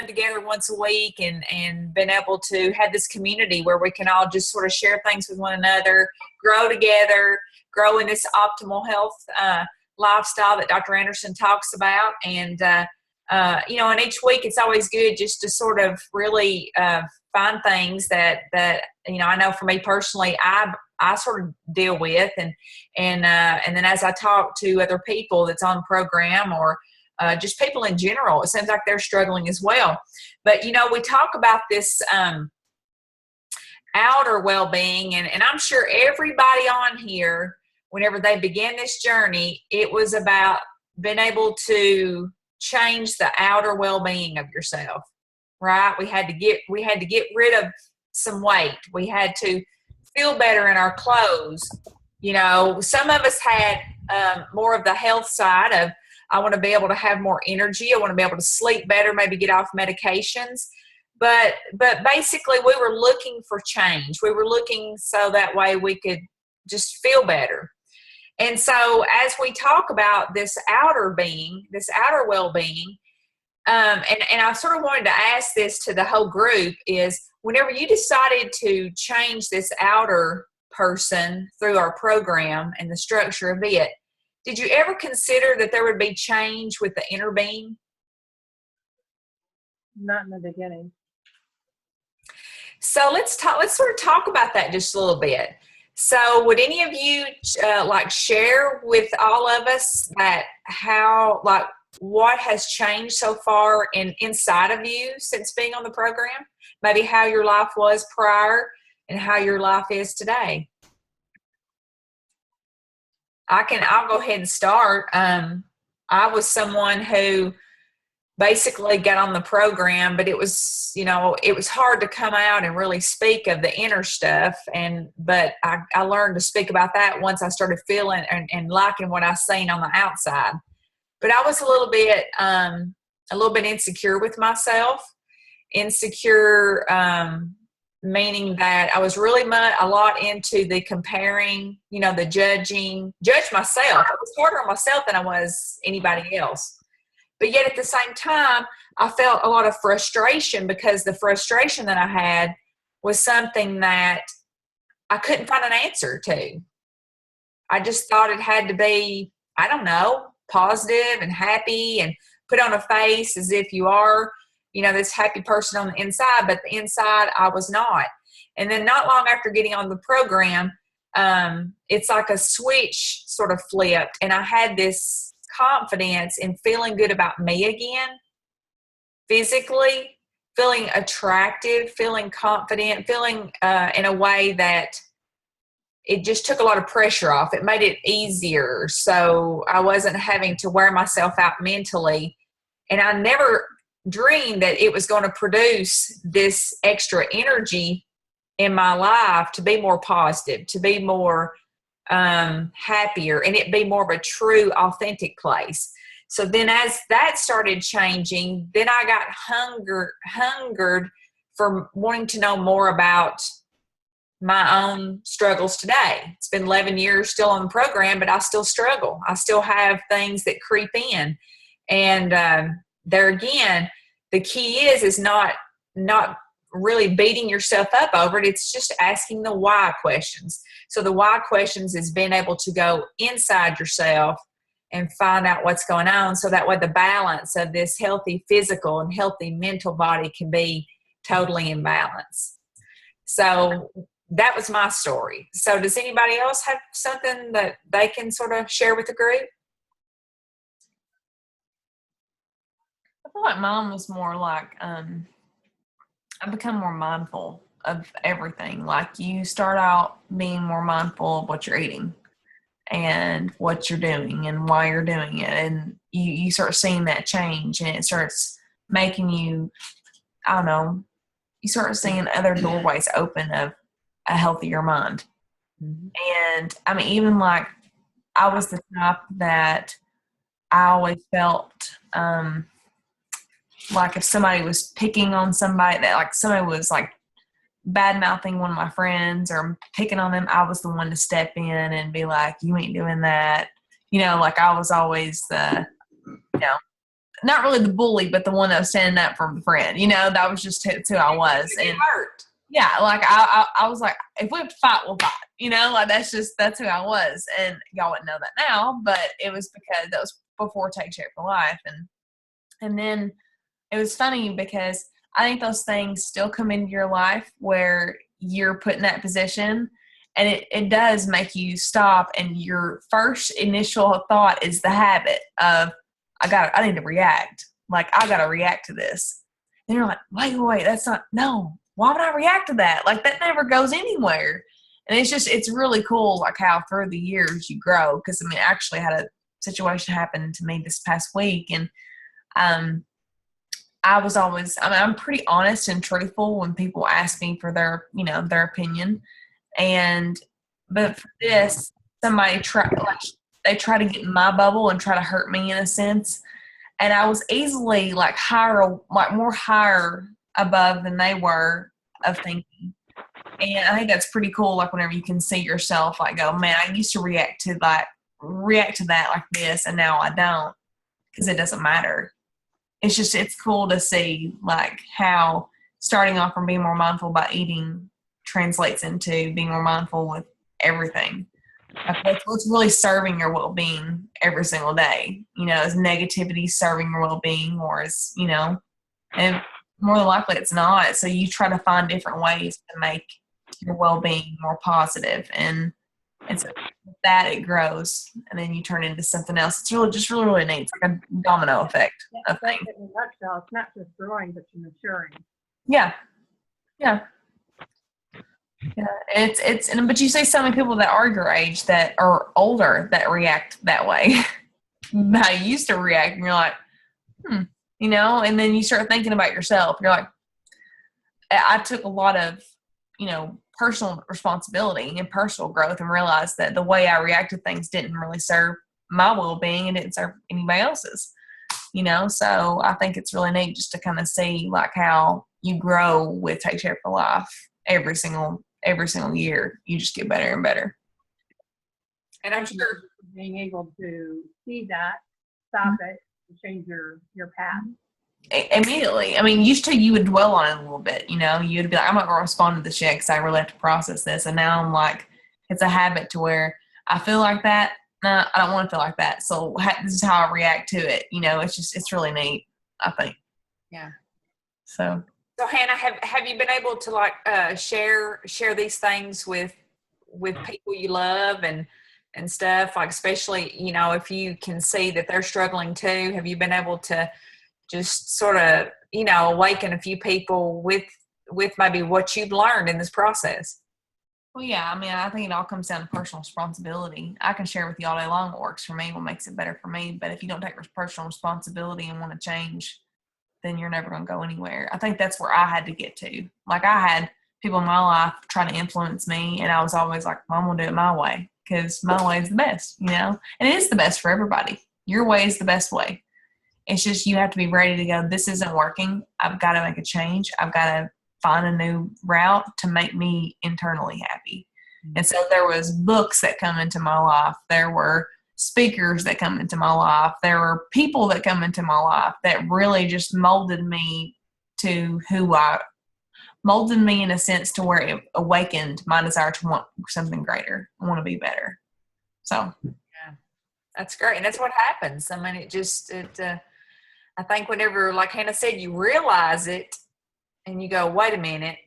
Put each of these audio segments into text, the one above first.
together once a week and been able to have this community where we can all just sort of share things with one another, grow together, grow in this optimal health lifestyle that Dr. Anderson talks about. And, and each week it's always good just to sort of really find things that I know for me personally, I sort of deal with, and then as I talk to other people that's on the program or just people in general, it seems like they're struggling as well. But we talk about this outer well-being, and I'm sure everybody on here, whenever they began this journey, it was about being able to change the outer well-being of yourself, right? We had to get rid of some weight. We had to feel better in our clothes. Some of us had more of the health side of, I want to be able to have more energy. I want to be able to sleep better, maybe get off medications. But basically we were looking for change. We were looking so that way we could just feel better. And so as we talk about this outer being, this outer well-being, and I sort of wanted to ask this to the whole group is, whenever you decided to change this outer person through our program and the structure of it, did you ever consider that there would be change with the inner being? Not in the beginning. So let's sort of talk about that just a little bit. So would any of you share with all of us that what has changed so far inside of you since being on the program? Maybe how your life was prior and how your life is today. I'll go ahead and start. I was someone who basically got on the program, but it was hard to come out and really speak of the inner stuff. But I learned to speak about that once I started feeling and liking what I seen on the outside. But I was a little bit insecure with myself. Insecure, meaning that I was really a lot into the comparing, the judge myself. I was harder on myself than I was anybody else. But yet at the same time, I felt a lot of frustration because the frustration that I had was something that I couldn't find an answer to. I just thought it had to be, I don't know, positive and happy and put on a face as if you are, this happy person on the inside, but the inside I was not. And then not long after getting on the program, it's like a switch sort of flipped, and I had this confidence in feeling good about me again, physically, feeling attractive, feeling confident, feeling in a way that it just took a lot of pressure off. It made it easier, so I wasn't having to wear myself out mentally. And I never dreamed that it was going to produce this extra energy in my life to be more positive, to be more happier, and it be more of a true, authentic place. So then as that started changing, then I got hungered for wanting to know more about my own struggles today. It's been 11 years still on the program, but I still struggle. I still have things that creep in. And there again, the key is not really beating yourself up over it. It's just asking the why questions. So the why questions is being able to go inside yourself and find out what's going on, so that way the balance of this healthy physical and healthy mental body can be totally in balance. So that was my story. So does anybody else have something that they can sort of share with the group? I feel like mine was more like, I've become more mindful of everything. Like, you start out being more mindful of what you're eating and what you're doing and why you're doing it. And you start seeing that change, and it starts making you, I don't know, you start seeing other doorways open of a healthier mind. Mm-hmm. And I mean, even like, I was the type that I always felt, like if somebody was picking on somebody, that like somebody was like bad mouthing one of my friends or picking on them, I was the one to step in and be like, you ain't doing that. Like I was always the, not really the bully, but the one that was standing up for the friend. That was just who I was. You And hurt. yeah, like I was like, if we have to fight, we'll fight. Like that's who I was. And y'all wouldn't know that now, but it was because that was before Take Shape for Life. And then it was funny because I think those things still come into your life where you're put in that position, and it does make you stop, and your first initial thought is the habit of, I need to react. Like, I got to react to this. And you're like, wait, that's not, no, why would I react to that? Like, that never goes anywhere. And it's really cool, like, how through the years you grow. Because, I actually had a situation happen to me this past week. And I was always, I'm pretty honest and truthful when people ask me for their opinion. But for this, somebody they try to get in my bubble and try to hurt me in a sense. And I was easily like more higher above than they were of thinking. And I think that's pretty cool. Like, whenever you can see yourself, like, go, man, I used to react to that like this, and now I don't, because it doesn't matter. It's cool to see like how starting off from being more mindful about eating translates into being more mindful with everything. What's really serving your well-being every single day? Is negativity serving your well-being, or and more than likely it's not. So you try to find different ways to make your well-being more positive, and so with that it grows, and then you turn into something else. It's really neat. It's like a domino effect of things. In a nutshell, it's not just growing, but you're maturing. Yeah. But you see so many people that are your age that are older that react that way. I used to react, and you're like, and then you start thinking about yourself. You're like, I took a lot of, personal responsibility and personal growth, and realized that the way I reacted to things didn't really serve my well-being, and didn't serve anybody else's, so I think it's really neat just to kind of see like how you grow with Take Shape for Life. Every single year you just get better and better. And I'm sure being able to see that, stop it, and change your path. Immediately. Used to, you would dwell on it a little bit, you'd be like, I'm not going to respond to this yet because I really have to process this. And now I'm like, it's a habit to where I feel like that. No, I don't want to feel like that. So this is how I react to it. It's really neat, I think. Yeah. So Hannah, have you been able to like share these things with people you love and stuff, like, especially, if you can see that they're struggling too, have you been able to just sort of, awaken a few people with maybe what you've learned in this process? Well, yeah, I think it all comes down to personal responsibility. I can share with you all day long what works for me, what makes it better for me. But if you don't take personal responsibility and want to change, then you're never going to go anywhere. I think that's where I had to get to. Like, I had people in my life trying to influence me, and I was always like, well, I'm going to do it my way because my way is the best, And it is the best for everybody. Your way is the best way. It's just you have to be ready to go, this isn't working. I've got to make a change. I've got to find a new route to make me internally happy. Mm-hmm. And so there was books that come into my life. There were speakers that come into my life. There were people that come into my life that really just molded me to molded me in a sense to where it awakened my desire to want something greater. I want to be better. So. Yeah, that's great. And that's what happens. I think whenever, like Hannah said, you realize it and you go, wait a minute,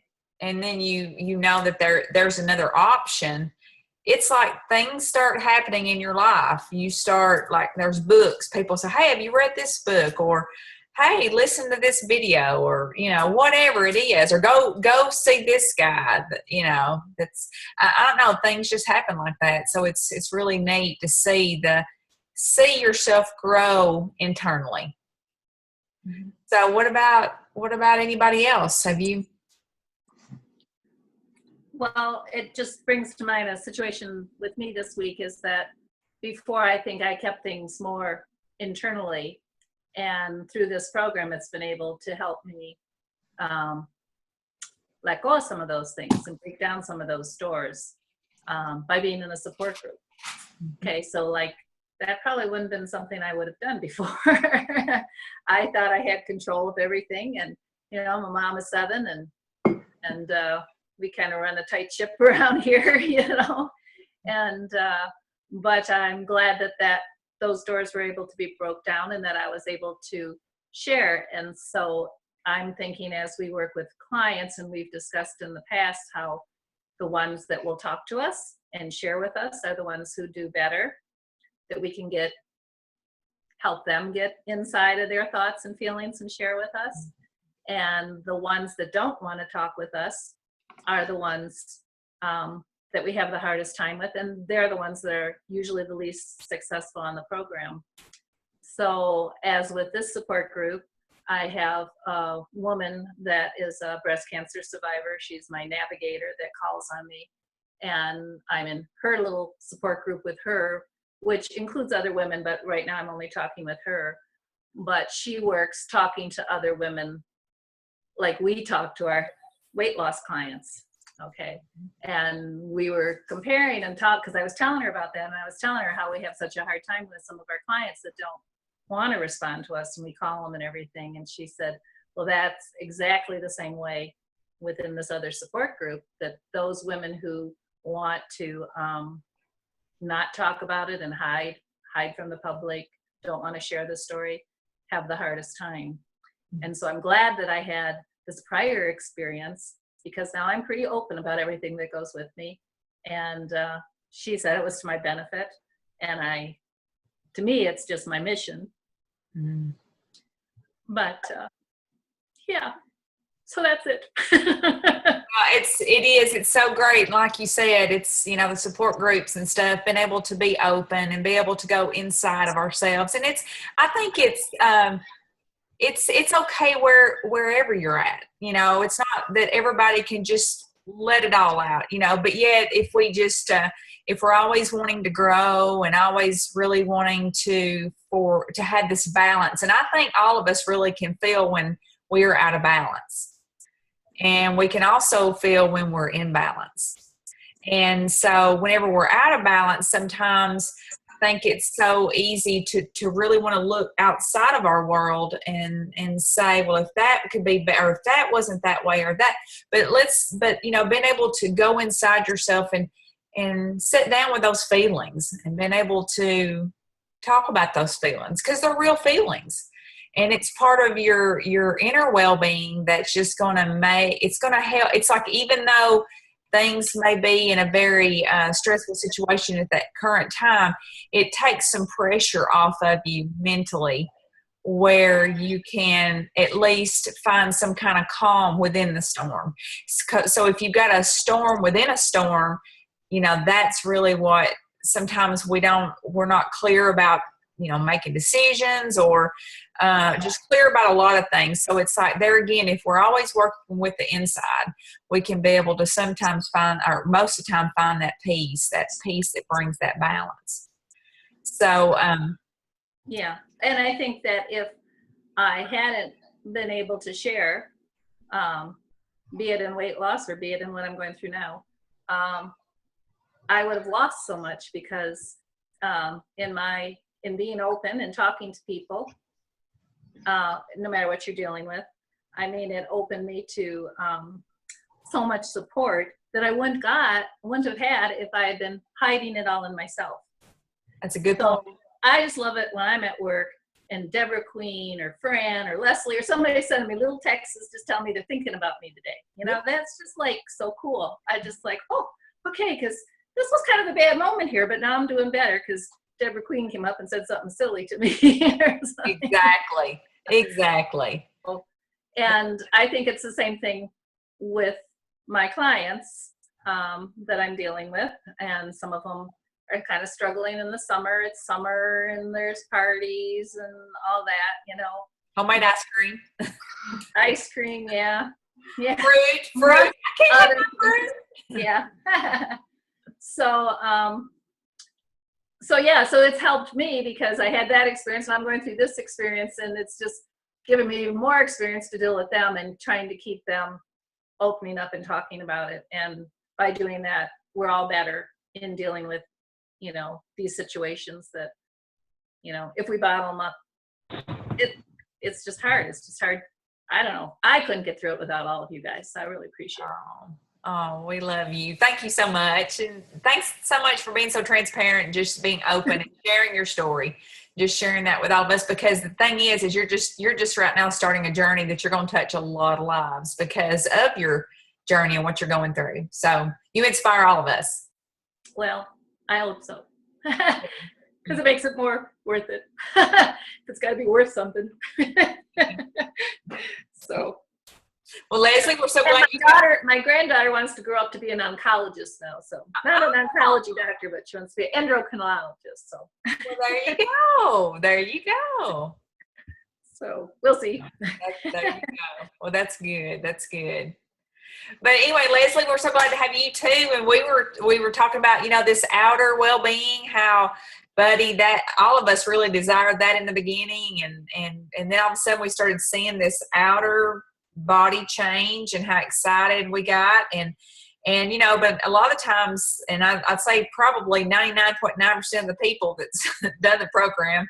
and then you know that there's another option, it's like things start happening in your life. You start, like, there's books. People say, hey, have you read this book? Or, hey, listen to this video, or, whatever it is, or go see this guy, that's, I don't know, things just happen like that. So it's really neat to see yourself grow internally. Mm-hmm. So what about anybody else? Have you? Well, it just brings to mind a situation with me this week is that before, I think I kept things more internally, and through this program, it's been able to help me let go of some of those things and break down some of those doors by being in a support group. Okay, so like that probably wouldn't have been something I would have done before. I thought I had control of everything, and I'm a mom of 7, and we kind of run a tight ship around here, and but I'm glad that those doors were able to be broke down and that I was able to share. And so I'm thinking, as we work with clients, and we've discussed in the past how the ones that will talk to us and share with us are the ones who do better, that we can help them get inside of their thoughts and feelings and share with us. And the ones that don't want to talk with us are the ones that we have the hardest time with, and they're the ones that are usually the least successful on the program. So as with this support group, I have a woman that is a breast cancer survivor. She's my navigator that calls on me, and I'm in her little support group with her, which includes other women, but right now I'm only talking with her. But she works talking to other women like we talk to our weight loss clients. Okay. And we were comparing and talk, because I was telling her about that, and I was telling her how we have such a hard time with some of our clients that don't want to respond to us, and we call them and everything. And she said, well, that's exactly the same way within this other support group, that those women who want to not talk about it and hide from the public, don't want to share the story, have the hardest time. And so I'm glad that I had this prior experience, because now I'm pretty open about everything that goes with me. And she said it was to my benefit. And to me, it's just my mission. Mm. But yeah, so that's it. It's so great. Like you said, it's, the support groups and stuff, being able to be open and be able to go inside of ourselves. And I think it's okay wherever you're at. It's not that everybody can just let it all out, but yet if we just, if we're always wanting to grow and always really wanting to have this balance. And I think all of us really can feel when we're out of balance, and we can also feel when we're in balance. And so whenever we're out of balance, sometimes I think it's so easy to really want to look outside of our world and say, well, if that could be better, or if that wasn't that way, or that, but being able to go inside yourself and sit down with those feelings and being able to talk about those feelings, because they're real feelings. And it's part of your inner well-being that's just going to it's going to help. It's like, even though things may be in a very stressful situation at that current time, it takes some pressure off of you mentally, where you can at least find some kind of calm within the storm. So if you've got a storm within a storm, that's really what sometimes we're not clear about, making decisions, or just clear about a lot of things. So it's like, there again, if we're always working with the inside, we can be able to sometimes find, or most of the time, find that peace that brings that balance. So yeah. And I think that if I hadn't been able to share, be it in weight loss or be it in what I'm going through now, I would have lost so much, because in being open and talking to people, no matter what you're dealing with, it opened me to so much support that I wouldn't have had if I had been hiding it all in myself. That's a good point. I just love it when I'm at work and Deborah Queen or Fran or Leslie or somebody sending me little texts just telling me they're thinking about me today. That's just like so cool. I just like, oh, okay, because this was kind of a bad moment here, but now I'm doing better because Deborah Queen came up and said something silly to me. Exactly. And I think it's the same thing with my clients that I'm dealing with. And some of them are kind of struggling in the summer. It's summer and there's parties and all that, Homemade ice cream. Ice cream, yeah. Fruit. I can't have fruit. Yeah. So it's helped me, because I had that experience and I'm going through this experience, and it's just given me even more experience to deal with them and trying to keep them opening up and talking about it. And by doing that, we're all better in dealing with, these situations that if we bottle them up, it's just hard. It's just hard. I don't know. I couldn't get through it without all of you guys. So I really appreciate it. Oh, we love you. Thank you so much. And thanks so much for being so transparent and just being open and sharing your story, just sharing that with all of us. Because the thing is you're just right now starting a journey that you're going to touch a lot of lives because of your journey and what you're going through. So you inspire all of us. Well, I hope so. Because it makes it more worth it. It's got to be worth something. So. Well, Leslie, we're so glad my granddaughter wants to grow up to be an oncologist now. So not an oncology doctor, but she wants to be an endocrinologist. So well, there you go. There you go. So we'll see. There you go. Well, that's good. That's good. But anyway, Leslie, we're so glad to have you too. And we were talking about, this outer well-being, how Buddy, that all of us really desired that in the beginning. And then all of a sudden we started seeing this outer body change and how excited we got. And but a lot of times, and I'd say probably 99.9% of the people that's done the program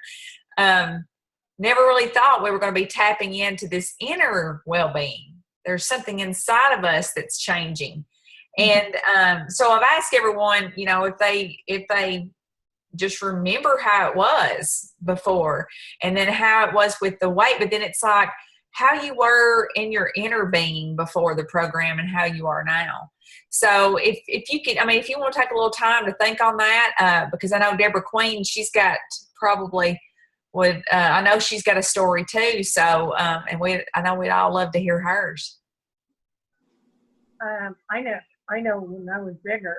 never really thought we were going to be tapping into this inner well-being. There's something inside of us that's changing. And so I've asked everyone, if they just remember how it was before and then how it was with the weight, but then it's like how you were in your inner being before the program and how you are now. So if you could, if you want to take a little time to think on that, because I know Deborah Queen, she's got probably I know she's got a story too. So, and I know we'd all love to hear hers. I know when I was bigger,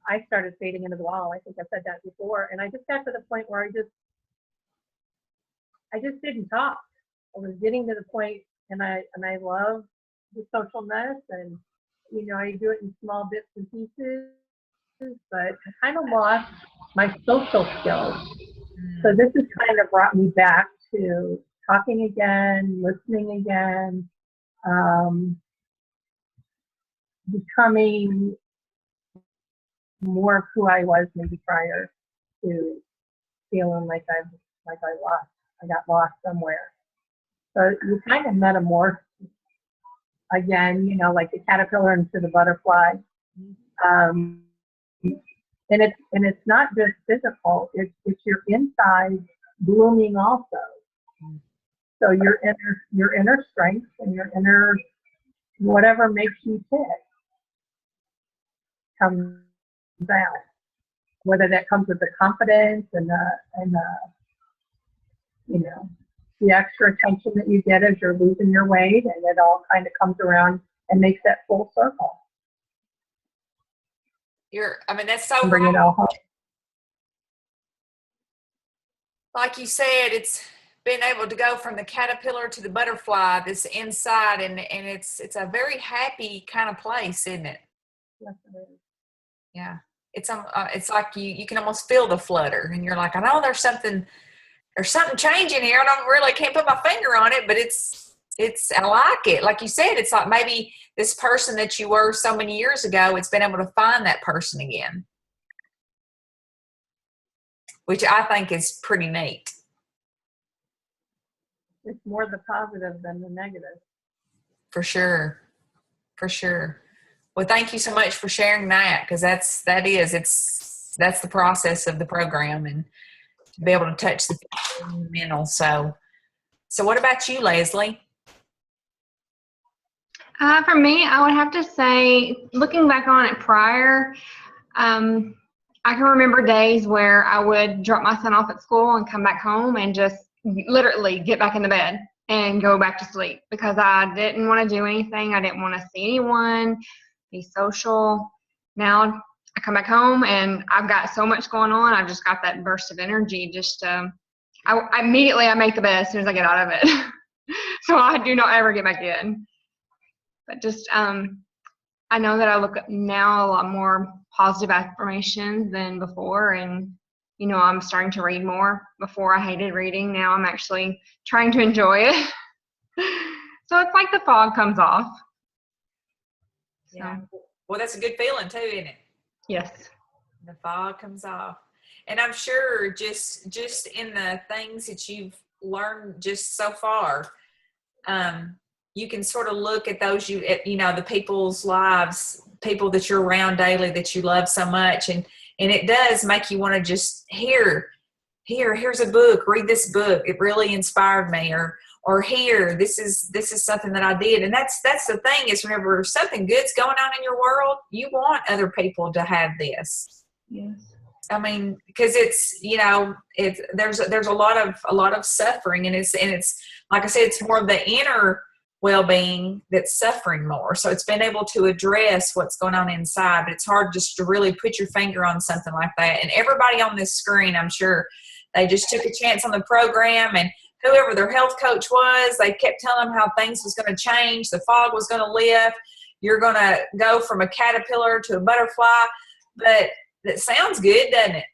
I started fading into the wall. I think I've said that before. And I just got to the point where I just didn't talk. I was getting to the point, and I love the socialness, and I do it in small bits and pieces, but I kind of lost my social skills. So this has kind of brought me back to talking again, listening again, becoming more of who I was maybe prior to feeling like I got lost somewhere. So you kind of metamorph again, like the caterpillar into the butterfly. And it's not just physical, it's your inside blooming also. So your inner strength and your inner whatever makes you tick comes out. Whether that comes with the confidence and the extra attention that you get as you're losing your weight, and it all kind of comes around and makes that full circle. That's so bring it all home. Like you said, it's being able to go from the caterpillar to the butterfly, this inside, and it's a very happy kind of place, isn't it? Yes, it is. Yeah. It's like you can almost feel the flutter, and you're like, I know there's something changing here. Can't put my finger on it, but I like it. Like you said, it's like maybe this person that you were so many years ago, it's been able to find that person again, which I think is pretty neat. It's more the positive than the negative. For sure. Well, thank you so much for sharing that, because that's the process of the program, and to be able to touch the mental. So what about you, Leslie? For me, I would have to say, looking back on it prior, I can remember days where I would drop my son off at school and come back home and just literally get back in the bed and go back to sleep because I didn't want to do anything. I didn't want to see anyone, be social. Now I come back home and I've got so much going on. I've just got that burst of energy. I immediately make the bed as soon as I get out of it. So I do not ever get back in. But just, I know that I look at now a lot more positive affirmations than before. And, I'm starting to read more. Before I hated reading. Now I'm actually trying to enjoy it. So it's like the fog comes off. Yeah. Well, that's a good feeling too, isn't it? Yes. The fog comes off. And I'm sure just in the things that you've learned just so far, you can sort of look at those the people's lives, people that you're around daily that you love so much, and it does make you want to just here's a book, read this book, it really inspired me, or here, this is something that I did. And that's the thing, is whenever something good's going on in your world, you want other people to have this. Yes. I mean, because it's there's a lot of suffering, and it's like I said, it's more of the inner well-being that's suffering more. So it's been able to address what's going on inside, but it's hard just to really put your finger on something like that. And everybody on this screen, I'm sure, they just took a chance on the program, and whoever their health coach was, they kept telling them how things was going to change, the fog was going to lift, you're going to go from a caterpillar to a butterfly. But that sounds good, doesn't it?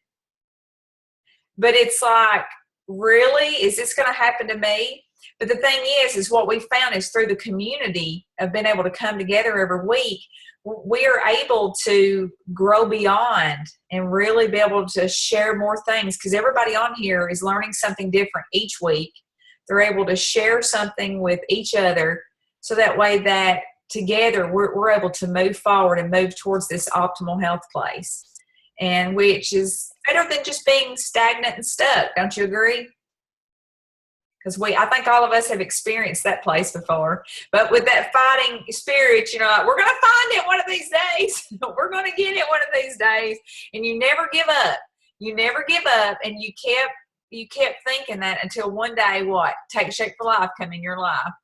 But it's like, really? Is this going to happen to me? But the thing is what we found is through the community of being able to come together every week, we are able to grow beyond and really be able to share more things, because everybody on here is learning something different each week. They're able to share something with each other, so that way that together we're able to move forward and move towards this optimal health place, and which is better than just being stagnant and stuck. Don't you agree? Because I think all of us have experienced that place before. But with that fighting spirit, we're going to find it one of these days. We're going to get it one of these days. And you never give up. You never give up. And you kept thinking that until one day, Take Shape for Life come in your life.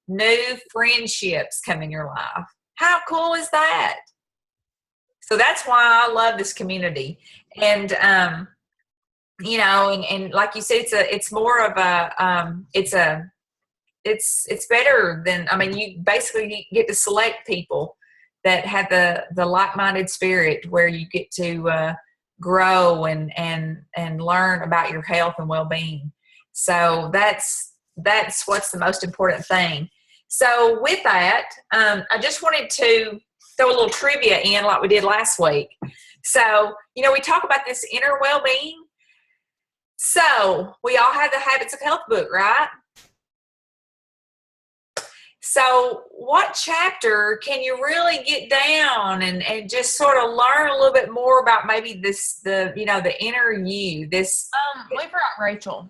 New friendships come in your life. How cool is that? So that's why I love this community. And, and like you said, it's more of it's better than, you basically get to select people that have the like-minded spirit, where you get to grow and learn about your health and well-being. So that's what's the most important thing. So with that, I just wanted to throw a little trivia in like we did last week. So, we talk about this inner well-being. So we all have the Habits of Health book, right? So what chapter can you really get down and just sort of learn a little bit more about maybe the inner you? We forgot Rachel.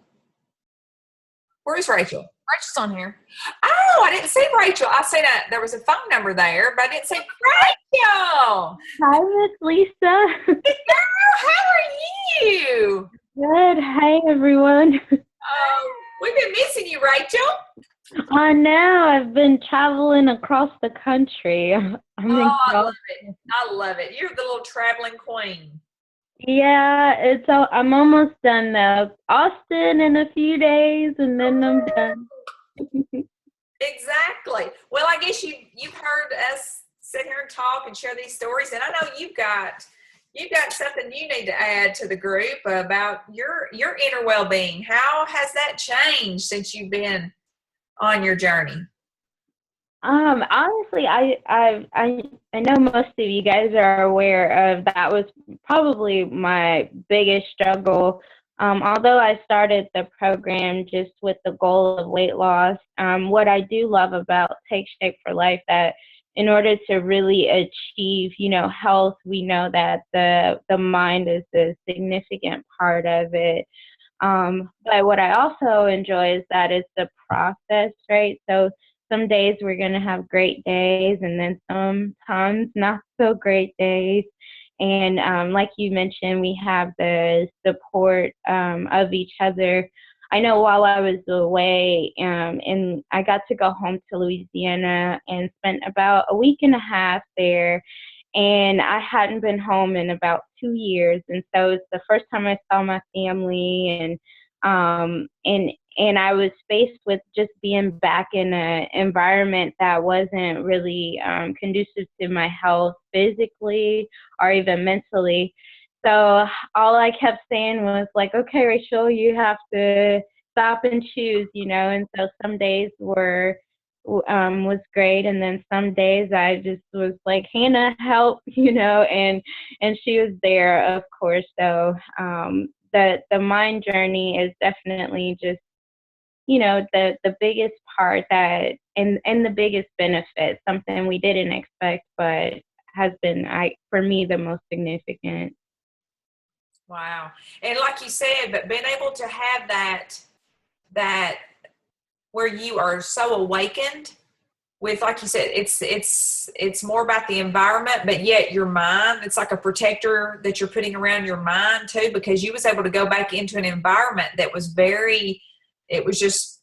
Where's Rachel? Rachel's on here. Oh, I didn't see Rachel. I seen there was a phone number there, but I didn't see Rachel. Hi, Miss Lisa. How are you? Good. Hi, everyone. We've been missing you, Rachel. I know. I've been traveling across the country. I love it. I love it. You're the little traveling queen. Yeah, I'm almost done though. Austin in a few days, and then I'm done. Exactly. Well, I guess you've heard us sit here and talk and share these stories, and I know you've got something you need to add to the group about your inner well-being. How has that changed since you've been on your journey? Honestly, I know most of you guys are aware of that was probably my biggest struggle. Although I started the program just with the goal of weight loss, what I do love about Take Shape for Life, that in order to really achieve, health, we know that the mind is a significant part of it. But what I also enjoy is that it's the process, right? So some days we're going to have great days, and then sometimes not so great days. And like you mentioned, we have the support of each other. I know while I was away, and I got to go home to Louisiana and spent about a week and a half there, and I hadn't been home in about 2 years. And so it's the first time I saw my family, and I was faced with just being back in an environment that wasn't really conducive to my health physically or even mentally. So all I kept saying was like, okay, Rachel, you have to stop and choose, and so some days were was great. And then some days I just was like, Hannah, help, and she was there, of course. So the mind journey is definitely just, the biggest part that, and the biggest benefit, something we didn't expect, but has been, for me, the most significant. Wow. And like you said, but being able to have that where you are so awakened with, like you said, it's more about the environment, but yet your mind, it's like a protector that you're putting around your mind too, because you was able to go back into an environment that was it was just,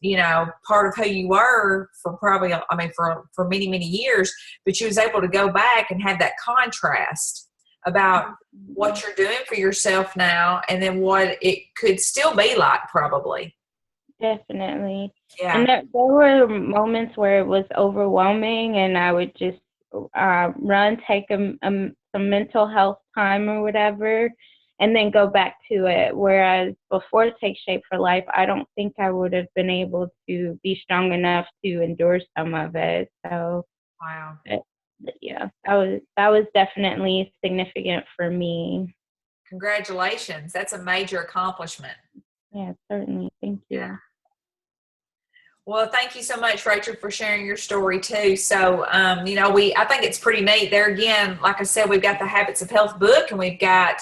part of who you were for probably, for many, many years, but you was able to go back and have that contrast about what you're doing for yourself now and then what it could still be like probably. Definitely. Yeah. And there were moments where it was overwhelming, and I would just run, take some mental health time or whatever, and then go back to it. Whereas before Take Shape for Life, I don't think I would have been able to be strong enough to endure some of it. So, Wow. Yeah, that was definitely significant for me. Congratulations. That's a major accomplishment. Yeah, certainly. Thank you. Yeah. Well, thank you so much, Rachel, for sharing your story too. So, I think it's pretty neat. There again, like I said, we've got the Habits of Health book, and we've got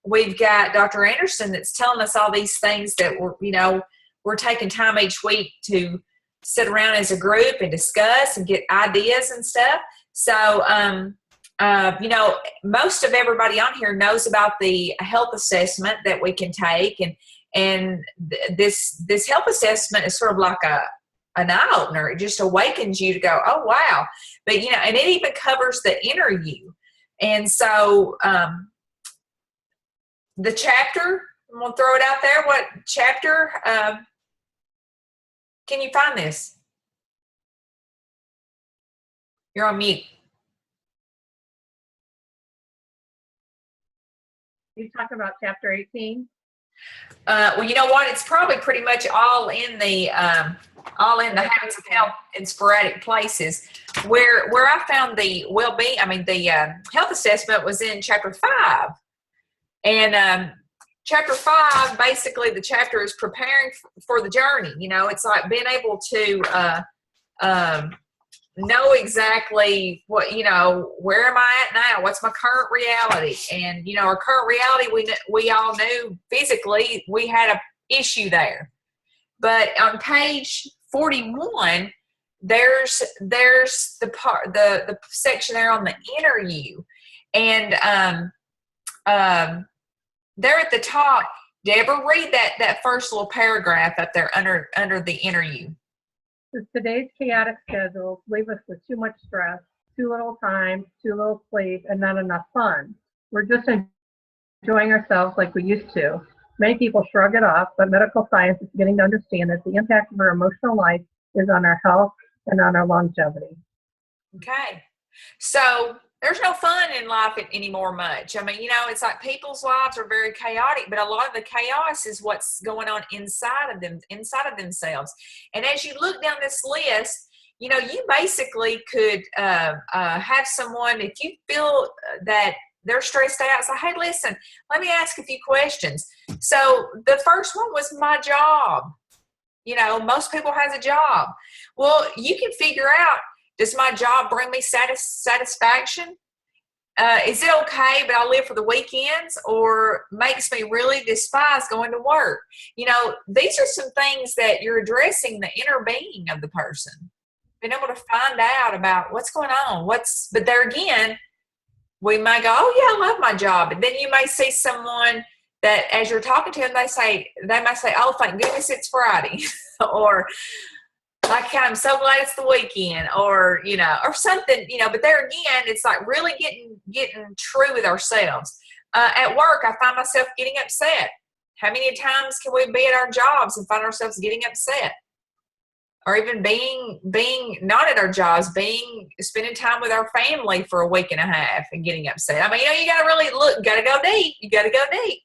Dr. Anderson that's telling us all these things that we're taking time each week to sit around as a group and discuss and get ideas and stuff. So, most of everybody on here knows about the health assessment that we can take, and this health assessment is sort of like an eye opener. It just awakens you to go, oh wow! But and it even covers the inner you. And so, the chapter, I'm gonna throw it out there. What chapter? Can you find this? You're on mute. You talk about chapter 18? Well, you know what? It's probably pretty much all in the Habits of Health in sporadic places. Where I found the well-being, the health assessment was in chapter 5, and chapter 5, basically the chapter is preparing for the journey. It's like being able to know exactly what, where am I at now? What's my current reality? And, our current reality, we all knew physically we had an issue there. But on page 41, there's the part, the section there on the inner you. And there at the top, Deborah, read that first little paragraph up there under the inner you. Today's chaotic schedules leave us with too much stress, too little time, too little sleep, and not enough fun. We're just enjoying ourselves like we used to. Many people shrug it off, but medical science is beginning to understand that the impact of our emotional life is on our health and on our longevity. Okay. So there's no fun in life anymore much. It's like people's lives are very chaotic, but a lot of the chaos is what's going on inside of themselves. And as you look down this list, you basically could have someone, if you feel that they're stressed out, say, hey, listen, let me ask a few questions. So the first one was my job. Most people has a job. Well, you can figure out, does my job bring me satisfaction? Is it okay, but I live for the weekends, or makes me really despise going to work? These are some things that you're addressing the inner being of the person. Being able to find out about what's going on. But there again, we might go, oh yeah, I love my job. And then you may see someone that as you're talking to them, they might say, oh, thank goodness it's Friday. Or, like, I'm so glad it's the weekend, or something, but there again, it's like really getting true with ourselves. At work, I find myself getting upset. How many times can we be at our jobs and find ourselves getting upset? Or even being not at our jobs, spending time with our family for a week and a half and getting upset. You got to really look, you got to go deep.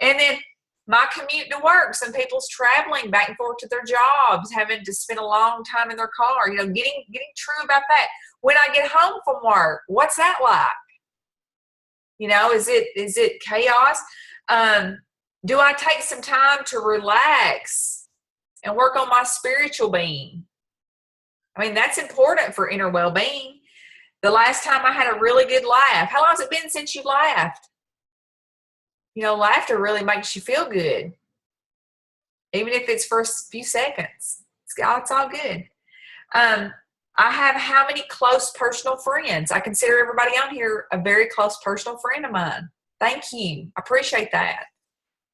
And then My commute to work, some people's traveling back and forth to their jobs, having to spend a long time in their car, getting true about that. When I get home from work, what's that like? Is it chaos? Do I take some time to relax and work on my spiritual being? I mean, that's important for inner well-being. The last time I had a really good laugh. How long has it been since you laughed? Laughter really makes you feel good. Even if it's for a few seconds. It's all good. I have how many close personal friends? I consider everybody on here a very close personal friend of mine. Thank you. I appreciate that.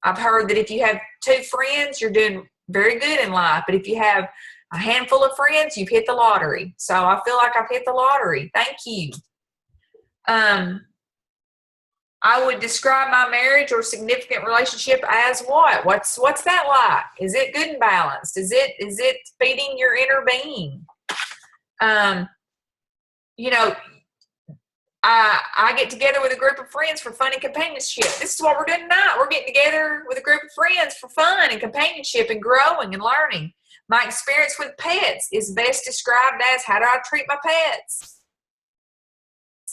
I've heard that if you have 2 friends, you're doing very good in life. But if you have a handful of friends, you've hit the lottery. So I feel like I've hit the lottery. Thank you. I would describe my marriage or significant relationship as what? What's that like? Is it good and balanced? Is it feeding your inner being? I get together with a group of friends for fun and companionship. This is what we're doing tonight. We're getting together with a group of friends for fun and companionship and growing and learning. My experience with pets is best described as, how do I treat my pets?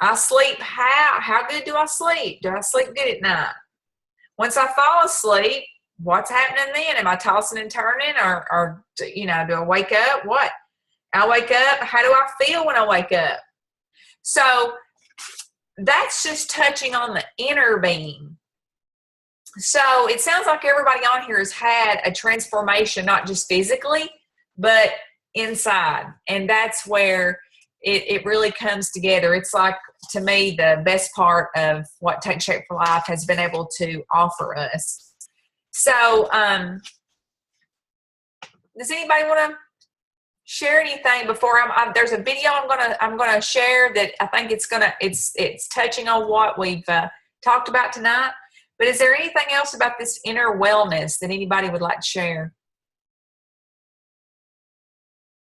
I sleep how good do I sleep? Do I sleep good at night? Once I fall asleep, what's happening then? Am I tossing and turning or do I wake up? What? I wake up, how do I feel when I wake up? So that's just touching on the inner being. So it sounds like everybody on here has had a transformation, not just physically, but inside. And that's where it really comes together. It's like, to me, the best part of what Take Shape for Life has been able to offer us. So does anybody want to share anything before there's a video I'm gonna share that I think it's touching on what we've talked about tonight. But is there anything else about this inner wellness that anybody would like to share?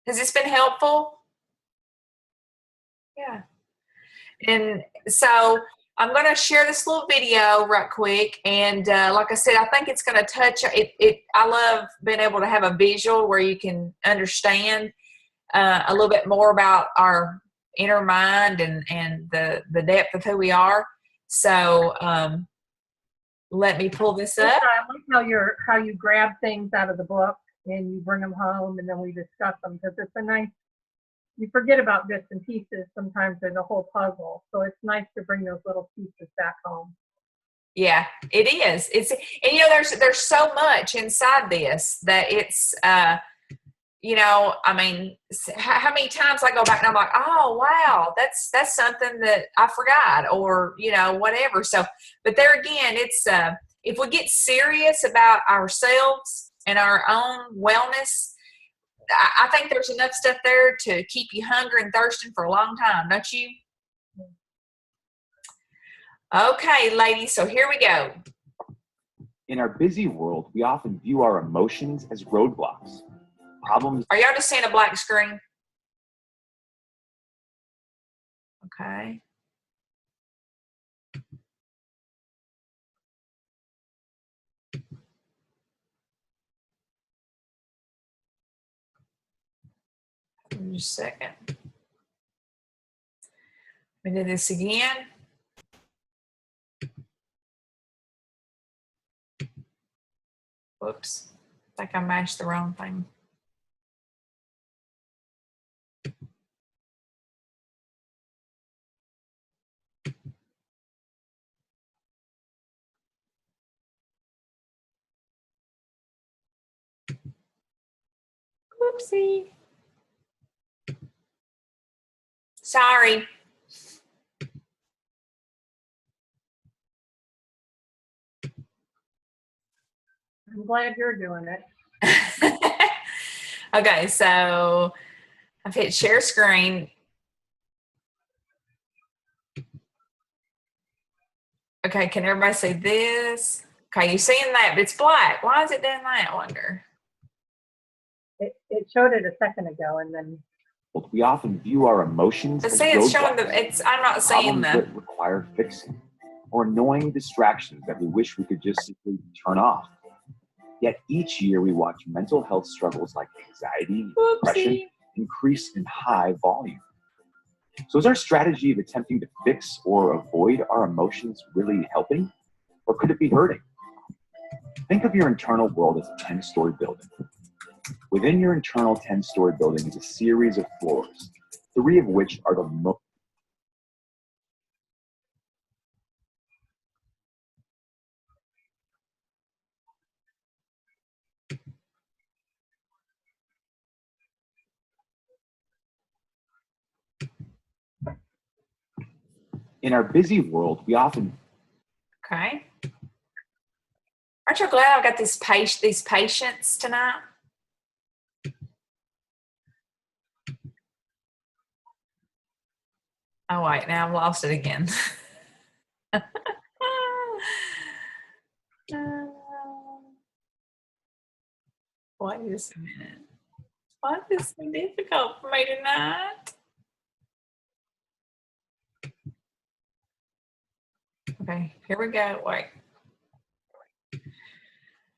Has this been helpful? Yeah. And so I'm going to share this little video right quick. And like I said, I think it's going to touch it. I love being able to have a visual where you can understand a little bit more about our inner mind and the depth of who we are. So let me pull this up. I like how you grab things out of the book and you bring them home and then we discuss them, because it's a nice, you forget about bits and pieces sometimes in the whole puzzle. So it's nice to bring those little pieces back home. Yeah, it is. There's so much inside this that it's, I mean, how many times I go back and I'm like, oh, wow, that's something that I forgot, or, whatever. So, but there again, it's, if we get serious about ourselves and our own wellness, I think there's enough stuff there to keep you hungry and thirsting for a long time, don't you? Okay, ladies, so here we go. In our busy world, we often view our emotions as roadblocks. Problems. Are y'all just seeing a black screen? Okay. Just a second. Let me do this again. Whoops. I think I mashed the wrong thing. Whoopsie. Sorry. I'm glad you're doing it. Okay, so I've hit share screen. Okay, can everybody see this? Okay, you seeing that, but it's black. Why is it doing that, I wonder? It showed it a second ago, and then We often view our emotions But as see, it's showing roadblocks, I'm not seeing problems the, that require fixing, or annoying distractions that we wish we could just simply turn off. Yet each year we watch mental health struggles like anxiety and depression Whoopsie. increase in high volume. So is our strategy of attempting to fix or avoid our emotions really helping? Or could it be hurting? Think of your internal world as a 10-story building. Within your internal 10-story building is a series of floors, 3 of which are the most in our busy world, we often Okay. Aren't you glad I've got these patients tonight? Oh wait, now I've lost it again. Why is a minute? Why is this so difficult for me tonight? Okay, here we go. Wait.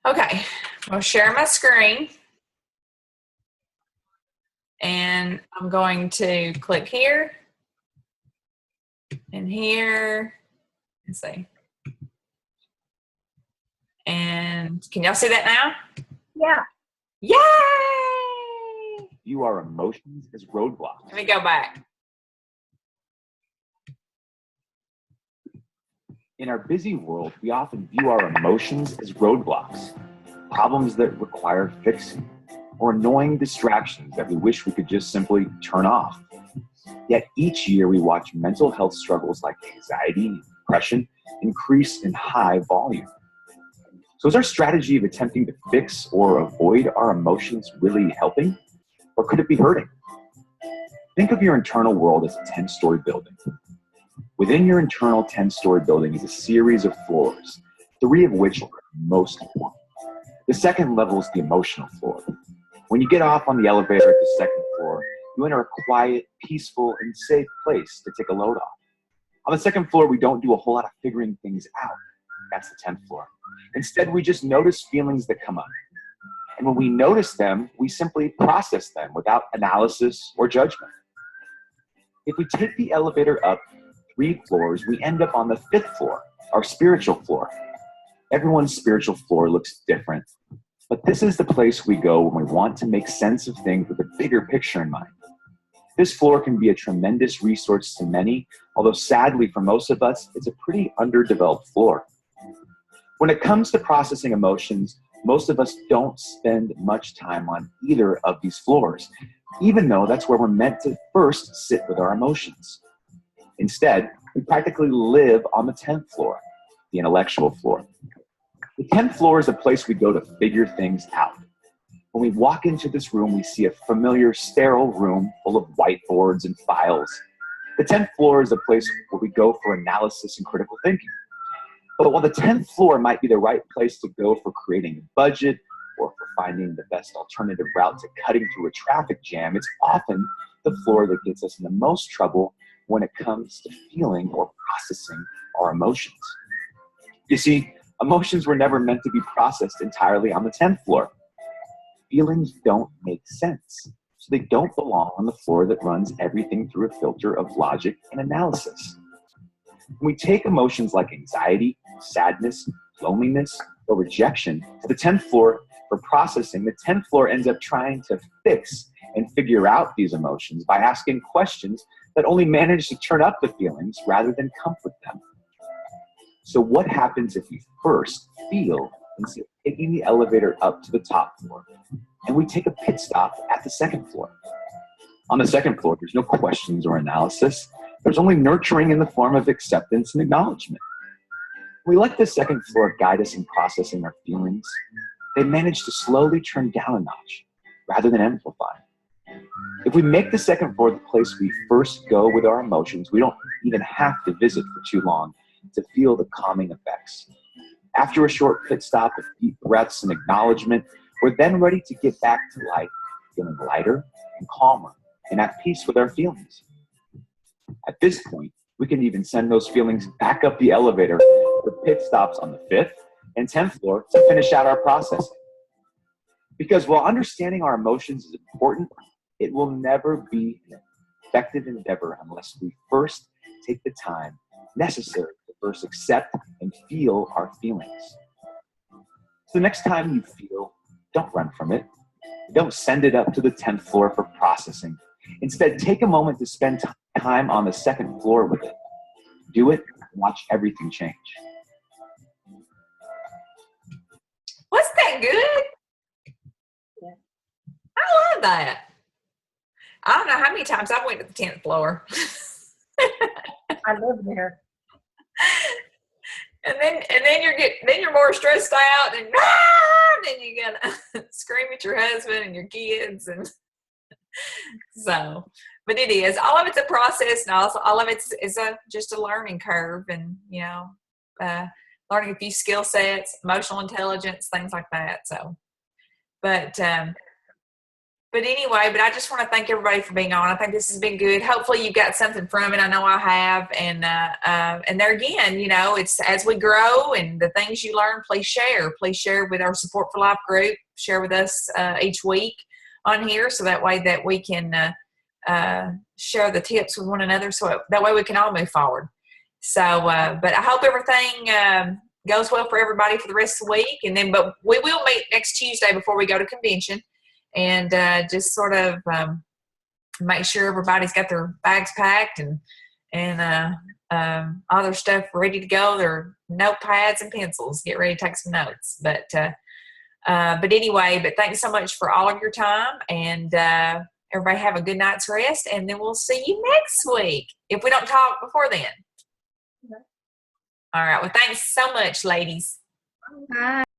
Okay, I'll share my screen. And I'm going to click here and here. Let's see. And can y'all see that now? Yeah. Yay! view our emotions as roadblocks. Let me go back. In our busy world, we often view our emotions as roadblocks, problems that require fixing, or annoying distractions that we wish we could just simply turn off. Yet each year we watch mental health struggles like anxiety and depression increase in high volume. So is our strategy of attempting to fix or avoid our emotions really helping? Or could it be hurting? Think of your internal world as a 10-story building. Within your internal 10-story building is a series of floors, 3 of which are most important. The second level is the emotional floor. When you get off on the elevator at the second floor, you enter a quiet, peaceful, and safe place to take a load off. On the second floor, we don't do a whole lot of figuring things out. That's the 10th floor. Instead, we just notice feelings that come up. And when we notice them, we simply process them without analysis or judgment. If we take the elevator up 3 floors, we end up on the 5th floor, our spiritual floor. Everyone's spiritual floor looks different, but this is the place we go when we want to make sense of things with a bigger picture in mind. This floor can be a tremendous resource to many, although sadly for most of us, it's a pretty underdeveloped floor. When it comes to processing emotions, most of us don't spend much time on either of these floors, even though that's where we're meant to first sit with our emotions. Instead, we practically live on the 10th floor, the intellectual floor. The 10th floor is a place we go to figure things out. When we walk into this room, we see a familiar, sterile room full of whiteboards and files. The 10th floor is a place where we go for analysis and critical thinking. But while the 10th floor might be the right place to go for creating a budget or for finding the best alternative route to cutting through a traffic jam, it's often the floor that gets us in the most trouble when it comes to feeling or processing our emotions. You see, emotions were never meant to be processed entirely on the 10th floor. Feelings don't make sense, so they don't belong on the floor that runs everything through a filter of logic and analysis. When we take emotions like anxiety, sadness, loneliness, or rejection to the 10th floor for processing, the 10th floor ends up trying to fix and figure out these emotions by asking questions that only manage to turn up the feelings rather than comfort them. So what happens if we first feel instead of taking the elevator up to the top floor, and we take a pit stop at the second floor? On the second floor, there's no questions or analysis. There's only nurturing in the form of acceptance and acknowledgement. We let the second floor guide us in processing our feelings. They manage to slowly turn down a notch rather than amplify. If we make the second floor the place we first go with our emotions, we don't even have to visit for too long to feel the calming effects. After a short pit stop of deep breaths and acknowledgement, we're then ready to get back to life, feeling lighter and calmer and at peace with our feelings. At this point, we can even send those feelings back up the elevator for pit stops on the 5th and 10th floor to finish out our processing. Because while understanding our emotions is important, it will never be an effective endeavor unless we first take the time necessary to first accept and feel our feelings. So next time you feel, don't run from it. Don't send it up to the 10th floor for processing. Instead, take a moment to spend time on the 2nd floor with it. Do it and watch everything change. Wasn't that good? Yeah. I love that. I don't know how many times I went to the 10th floor. I live there. And then you're more stressed out and then you gotta scream at your husband and your kids and so. But it is all of it's a process, and also all of it's just a learning curve, and learning a few skill sets, emotional intelligence, things like that. So, but anyway, I just want to thank everybody for being on. I think this has been good. Hopefully you got something from it. I know I have. And there again, it's as we grow and the things you learn, please share. Please share with our Support for Life group. Share with us each week on here, so that way that we can share the tips with one another, so that way we can all move forward. So, but I hope everything goes well for everybody for the rest of the week. But we will meet next Tuesday before we go to convention. And just sort of make sure everybody's got their bags packed and all their stuff ready to go. Their notepads and pencils. Get ready to take some notes. But anyway, thanks so much for all of your time, and everybody have a good night's rest. And then we'll see you next week if we don't talk before then. Okay. All right. Well, thanks so much, ladies. Bye.